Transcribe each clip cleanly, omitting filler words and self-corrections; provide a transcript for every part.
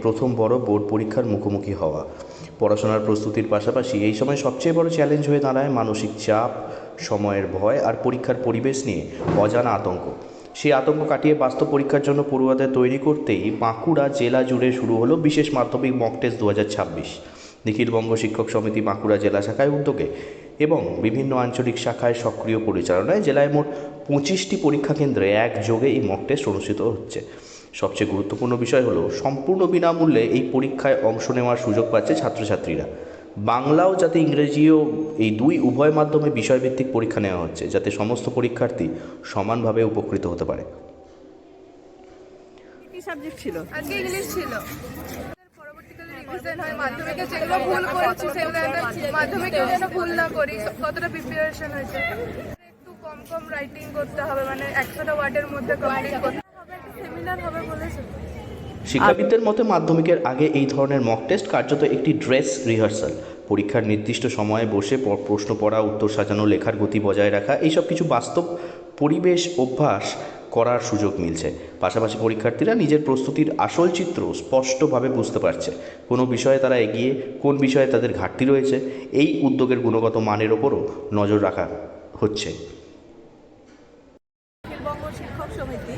প্রথম বড় বোর্ড পরীক্ষার মুখোমুখি হওয়া। পড়াশোনার প্রস্তুতির পাশাপাশি এই সময় সবচেয়ে বড় চ্যালেঞ্জ হয়ে দাঁড়ায় মানসিক চাপ, সময়ের ভয় আর পরীক্ষার পরিবেশ নিয়ে অজানা আতঙ্ক। সেই আতঙ্ক কাটিয়ে বাস্তব পরীক্ষার জন্য পড়ুয়াদের তৈরি করতেই বাঁকুড়া জেলা জুড়ে শুরু হলো বিশেষ মাধ্যমিক মক টেস্ট 2026। নিখিলবঙ্গ শিক্ষক সমিতি বাঁকুড়া জেলা শাখায় উদ্যোগে এবং বিভিন্ন আঞ্চলিক শাখায় সক্রিয় পরিচালনায় জেলায় মোট 25টি পরীক্ষা কেন্দ্রে একযোগে এই মক টেস্ট অনুষ্ঠিত হচ্ছে। সবচেয়ে গুরুত্বপূর্ণ বিষয় হলো সম্পূর্ণ বিনামূল্যে এই পরীক্ষায় অংশ নেওয়ার সুযোগ পাচ্ছে ছাত্রছাত্রীরা। বাংলাও যাতে ইংরেজিও এই উভয় মাধ্যমে বিষয়ভিত্তিক পরীক্ষা নেওয়া হচ্ছে, যাতে সমস্ত পরীক্ষার্থী সমানভাবে উপকৃত হতে পারে। কি সাবজেক্ট ছিল? আজকে ইংলিশ ছিল। পরবর্তীকালে রিভিশন হয়, মাধ্যমিকে যেগুলো ভুল করেছি সেগুলো মাধ্যমিকে যেন ভুল না করি। কতটা প্রিপারেশন হয়েছে, একটু কম কম রাইটিং করতে হবে, মানে 100টা ওয়ার্ডের মধ্যে কমপ্লিট করতে হবে। সেমিনার হবে বলেছে। শিক্ষাবিদদের মতে মাধ্যমিকের আগে এই ধরনের মক টেস্ট কার্যত একটি ড্রেস রিহার্সাল। পরীক্ষার নির্দিষ্ট সময়ে বসে প্রশ্ন পড়া, উত্তর সাজানো, লেখার গতি বজায় রাখা, এইসব কিছু বাস্তব পরিবেশ অভ্যাস করার সুযোগ মিলছে। পাশাপাশি পরীক্ষার্থীরা নিজের প্রস্তুতির আসল চিত্র স্পষ্টভাবে বুঝতে পারছে। কোনো বিষয়ে তারা এগিয়ে, কোন বিষয়ে তাদের ঘাটতি রয়েছে, এই উদ্যোগের গুণগত মানের ওপরও নজর রাখা হচ্ছে। নিখিলবঙ্গ শিক্ষক সমিতি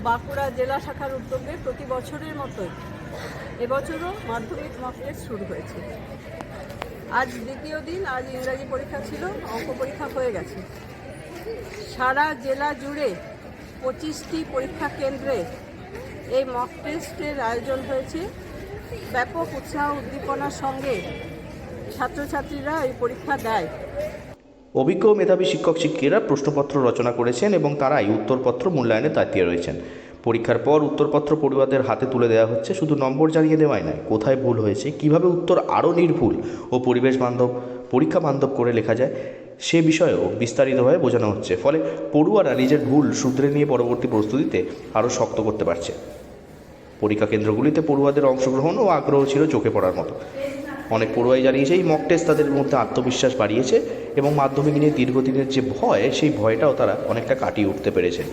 বাঁকুড়া জেলা শাখার উদ্যোগে প্রতি বছরের মতোই এবছরও মাধ্যমিক মক টেস্ট শুরু হয়েছে। আজ দ্বিতীয় দিন, আজ ইংরাজি পরীক্ষা ছিল, অঙ্ক পরীক্ষা হয়ে গেছে। সারা জেলা জুড়ে 25টি পরীক্ষা কেন্দ্রে এই মক টেস্টের আয়োজন হয়েছে। ব্যাপক উৎসাহ উদ্দীপনার সঙ্গে ছাত্রছাত্রীরা এই পরীক্ষা দেয়। অভিজ্ঞ মেধাবী শিক্ষক শিক্ষিকারা প্রশ্নপত্র রচনা করেছেন এবং তারাই উত্তরপত্র মূল্যায়নের দায়িত্বে রয়েছেন। পরীক্ষার পর উত্তরপত্র পড়ুয়াদের হাতে তুলে দেওয়া হচ্ছে। শুধু নম্বর জানিয়ে দেওয়াই নয়, কোথায় ভুল হয়েছে, কিভাবে উত্তর আরও নির্ভুল ও পরীক্ষা বান্ধব করে লেখা যায় সে বিষয়েও বিস্তারিতভাবে বোঝানো হচ্ছে। ফলে পড়ুয়ারা নিজের ভুল শুধরে নিয়ে পরবর্তী প্রস্তুতিতে আরও শক্ত করতে পারছে। পরীক্ষা কেন্দ্রগুলিতে পড়ুয়াদের অংশগ্রহণ ও আগ্রহ ছিল চোখে পড়ার মতো। অনেক পড়ুয়াই জানিয়েছে এই মক টেস্ট তাদের মধ্যে আত্মবিশ্বাস বাড়িয়েছে এবং মাধ্যমিক নিয়ে দীর্ঘদিনের যে ভয়, সেই ভয়টাও তারা অনেকটা কাটিয়ে উঠতে পেরেছেন।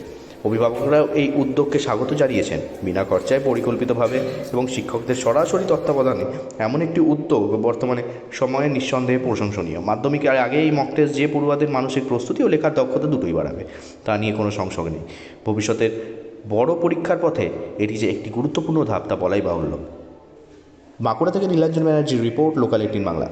অভিভাবকরাও এই উদ্যোগকে স্বাগত জানিয়েছেন। বিনা খরচায়, পরিকল্পিতভাবে এবং শিক্ষকদের সরাসরি তত্ত্বাবধানে এমন একটি উদ্যোগ বর্তমানে সময়ে নিঃসন্দেহে প্রশংসনীয়। মাধ্যমিকের আগে এই মক টেস্ট যে পড়ুয়াদের মানসিক প্রস্তুতি ও লেখার দক্ষতা দুটোই বাড়াবে, তা নিয়ে কোনো সংশয় নেই। ভবিষ্যতের বড় পরীক্ষার পথে এটি যে একটি গুরুত্বপূর্ণ ধাপ তা বলাই বাহুল্য। বাঁকুড়া থেকে নীলাঞ্জন ব্যানার্জির রিপোর্ট, লোকাল 18 বাংলা।